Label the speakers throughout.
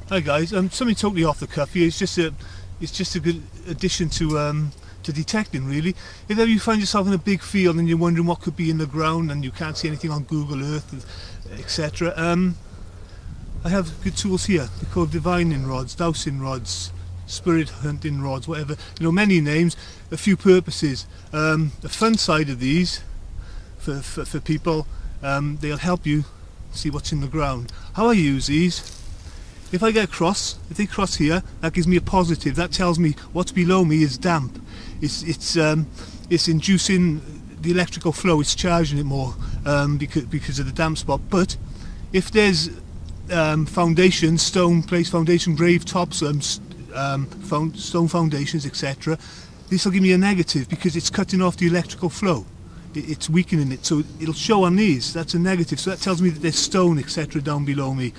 Speaker 1: Hi guys, something totally off the cuff here. It's just a good addition to detecting, really. If ever you find yourself in a big field and you're wondering what could be in the ground and you can't see anything on Google Earth, etc. I have good tools here. They're called divining rods, dowsing rods, spirit hunting rods, whatever. You know, many names, a few purposes. The fun side of these for people, they'll help you see what's in the ground. How I use these: if I get across, if they cross here, that gives me a positive. That tells me what's below me is damp. It's inducing the electrical flow. It's charging it more because of the damp spot. But if there's foundations, stone place foundation, grave tops, stone foundations, etc., this will give me a negative because it's cutting off the electrical flow. It's weakening it, so it'll show on these. That's a negative, so that tells me that there's stone, etc., down below me.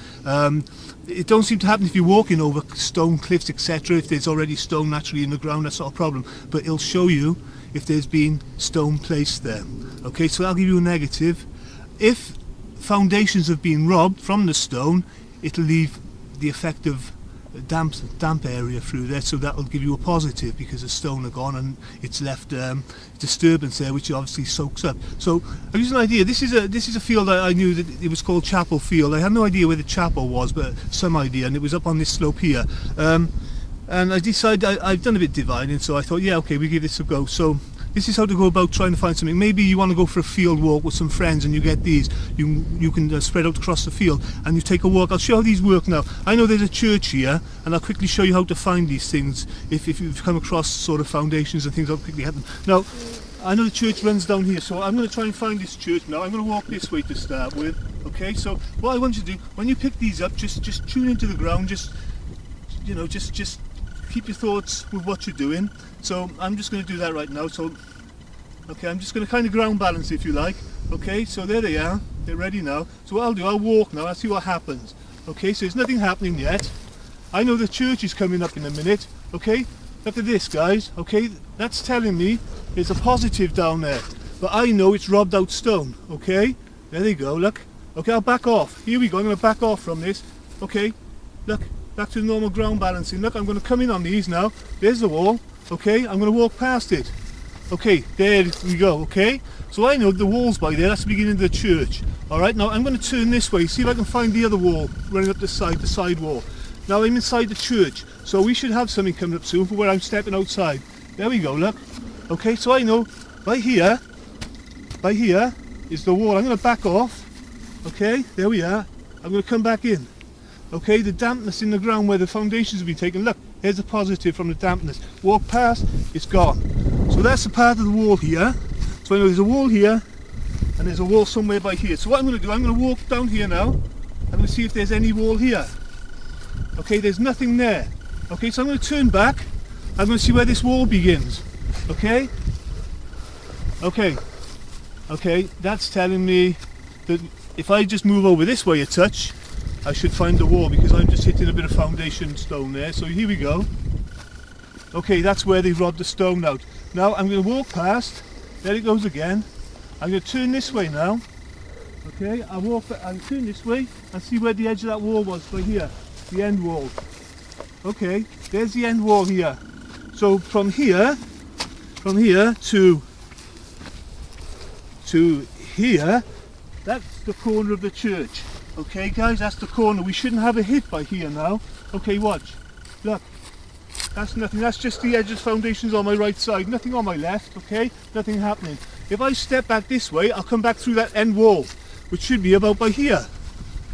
Speaker 1: It don't seem to happen if you're walking over stone cliffs, etc. If there's already stone naturally in the ground, that's not a problem, but it'll show you if there's been stone placed there. Okay, so that'll give you a negative. If foundations have been robbed from the stone, it'll leave the effect of damp area through there, so that will give you a positive because the stone are gone and it's left disturbance there, which obviously soaks up. So I'll give you an idea. This is a field I knew that it was called Chapel Field. I had no idea where the chapel was, but some idea, and it was up on this slope here. And I decided I've done a bit of divining, so I thought, yeah, okay, we give this a go. So this is how to go about trying to find something. Maybe you want to go for a field walk with some friends and you get these. You can spread out across the field and you take a walk. I'll show how these work now. I know there's a church here, and I'll quickly show you how to find these things. If you've come across sort of foundations and things, I'll quickly have them. Now, I know the church runs down here, so I'm going to try and find this church now. I'm going to walk this way to start with. Okay, so what I want you to do, when you pick these up, just tune into the ground. Just keep your thoughts with what you're doing. So I'm just going to do that right now. So okay, I'm just going to kind of ground balance, if you like. Okay, so there they are. They're ready now. So what I'll do, I'll walk now. I'll see what happens. Okay, so there's nothing happening yet. I know the church is coming up in a minute. Okay, look at this, guys. Okay, that's telling me there's a positive down there, but I know it's robbed out stone. Okay, there they go. Look. Okay, I'll back off. Here we go. I'm going to back off from this. Okay, look, back to the normal ground balancing. Look, I'm going to come in on these now. There's the wall. Okay, I'm going to walk past it. Okay, there we go. Okay, so I know the wall's by there. That's the beginning of the church. Alright, now I'm going to turn this way, see if I can find the other wall running up the side wall. Now I'm inside the church, so we should have something coming up soon for where I'm stepping outside. There we go, look. Okay, so I know by here is the wall. I'm going to back off. Okay, there we are. I'm going to come back in. Okay, the dampness in the ground where the foundations have been taken. Look, here's a positive from the dampness. Walk past, it's gone. So that's the part of the wall here. So I know there's a wall here and there's a wall somewhere by here. So what I'm going to do, I'm going to walk down here now. I'm going to see if there's any wall here. Okay, there's nothing there. Okay, so I'm going to turn back. I'm going to see where this wall begins. Okay? Okay, that's telling me that if I just move over this way a touch, I should find the wall because I'm just hitting a bit of foundation stone there. So here we go. Okay, that's where they've robbed the stone out. Now I'm going to walk past. There it goes again. I'm going to turn this way now. Okay, I'll turn this way and see where the edge of that wall was by here. The end wall. Okay, there's the end wall here. So from here to here, that's the corner of the church. Okay guys, that's the corner. We shouldn't have a hit by here now. Okay, watch. Look. That's nothing, that's just the edge of foundations on my right side, nothing on my left, okay? Nothing happening. If I step back this way, I'll come back through that end wall, which should be about by here.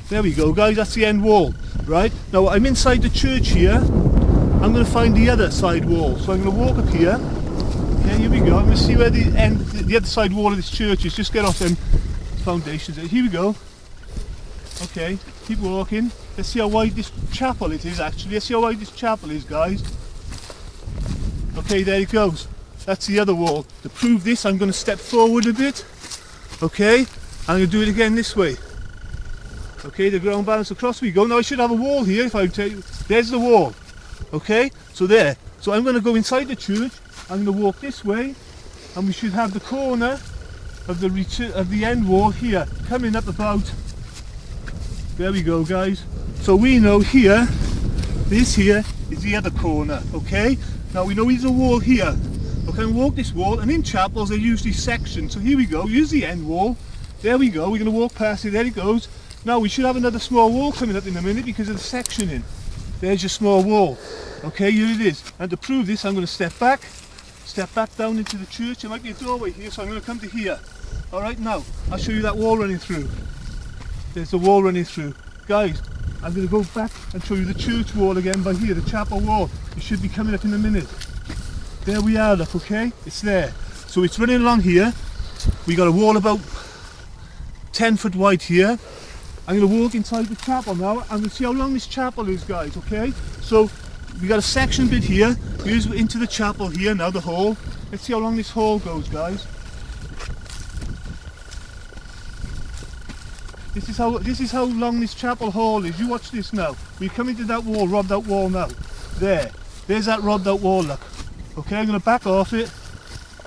Speaker 1: There we go, guys, that's the end wall, right? Now, I'm inside the church here. I'm going to find the other side wall. So I'm going to walk up here. Okay, here we go. I'm going to see where the other side wall of this church is. Just get off them foundations. Here we go. Okay, keep walking. Let's see how wide this chapel it is, actually. Let's see how wide this chapel is, guys. Okay, there it goes. That's the other wall. To prove this, I'm going to step forward a bit. Okay, I'm going to do it again this way. Okay, the ground balance across we go. Now I should have a wall here if I tell you. There's the wall. Okay, so there. So I'm going to go inside the church. I'm going to walk this way, and we should have the corner of the end wall here, coming up about. There we go, guys. So we know here This here is the other corner, okay? Now we know there's a wall here. Okay, walk this wall, and in chapels they're usually sectioned. So here we go, here's the end wall. There we go, we're going to walk past it, there it goes. Now we should have another small wall coming up in a minute because of the sectioning. There's your small wall. Okay, here it is. And to prove this, I'm going to step back down into the church. There might be a doorway here, so I'm going to come to here. Alright, now, I'll show you that wall running through. There's the wall running through. Guys, I'm going to go back and show you the church wall again by here, the chapel wall. It should be coming up in a minute. There we are, look, okay? It's there. So it's running along here. We got a wall about 10 foot wide here. I'm going to walk inside the chapel now. I'm going to see how long this chapel is, guys, okay? So we got a section bit here. Here's into the chapel here, now the hall. Let's see how long this hall goes, guys. This is how long this chapel hall is. You watch this now. We come into that wall, robbed out wall now. There's that robbed out wall, look. Okay, I'm going to back off it.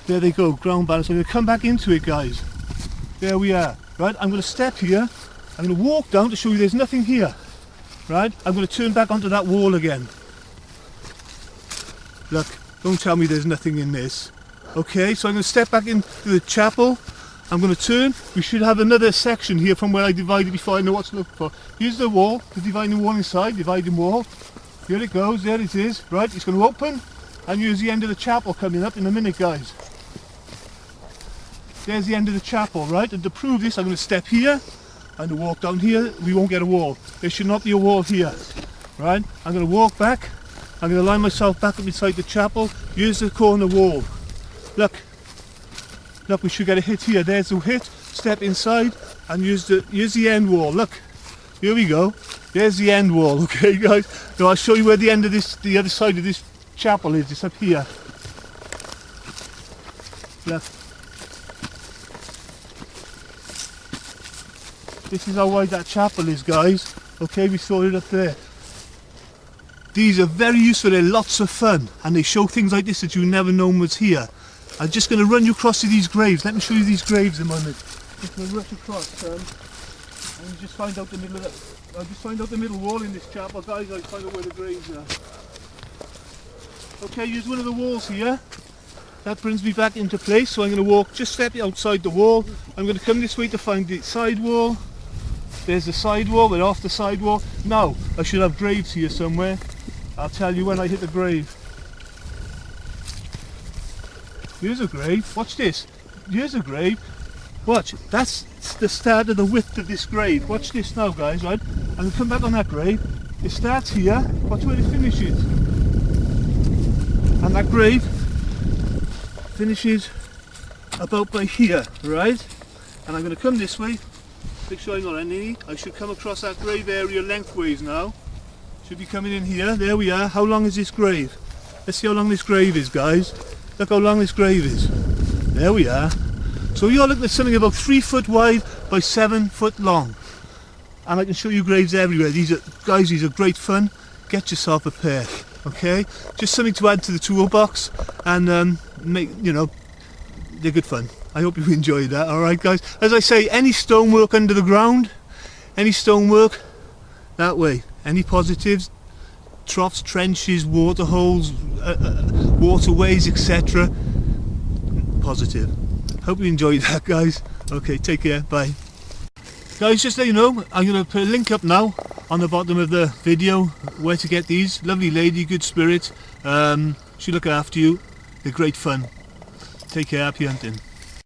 Speaker 1: There they go, ground balance. I'm going to come back into it, guys. There we are. Right, I'm going to step here. I'm going to walk down to show you there's nothing here. Right, I'm going to turn back onto that wall again. Look, don't tell me there's nothing in this. Okay, so I'm going to step back into the chapel. I'm going to turn. We should have another section here from where I divided before. I know what to look for. Here's the wall, the dividing wall inside, dividing wall. Here it goes, there it is. Right, it's going to open. And here's the end of the chapel coming up in a minute, guys. There's the end of the chapel, right? And to prove this, I'm going to step here. I'm going to walk down here. We won't get a wall. There should not be a wall here. Right? I'm going to walk back. I'm going to line myself back up inside the chapel. Here's the corner wall. Look. Look, we should get a hit here. There's the hit. Step inside. And here's the end wall. Look. Here we go. There's the end wall. Okay, guys? Now I'll show you where the end of this, the other side of this chapel is. It's up here. Look. This is how wide that chapel is, guys. Okay, we saw it up there. These are very useful, they're lots of fun, and they show things like this that you never known was here. I'm just going to run you across to these graves. Let me show you these graves a moment. Just going to rush across, and just find out the middle of the, I'll just find out the middle wall in this chapel, guys. I'll find out where the graves are. Okay, here's one of the walls here. That brings me back into place, so I'm going to walk just step outside the wall. I'm going to come this way to find the side wall. There's the side wall, we're off the side wall. Now, I should have graves here somewhere. I'll tell you when I hit the grave. Here's a grave, watch this. Here's a grave. Watch, that's the start of the width of this grave. Watch this now, guys, right? I'm going to come back on that grave. It starts here, watch where it finishes. And that grave finishes about by here, right? And I'm going to come this way. Make sure I'm not any. I should come across that grave area lengthways now. Should be coming in here. There we are. How long is this grave? Let's see how long this grave is, guys. Look how long this grave is. There we are. So you're looking at something about 3 foot wide by 7 foot long. And I can show you graves everywhere. These are, guys, these are great fun. Get yourself a pair. Okay? Just something to add to the toolbox, and make, you know, they're good fun. I hope you enjoyed that. Alright, guys, as I say, any stonework under the ground, any stonework that way, any positives, troughs, trenches, water holes, waterways, etc., positive. Hope you enjoyed that, guys. Okay, take care, bye. Guys, just so you know, I'm going to put a link up now on the bottom of the video where to get these. Lovely lady, good spirit, she'll look after you. They're great fun. Take care, happy hunting.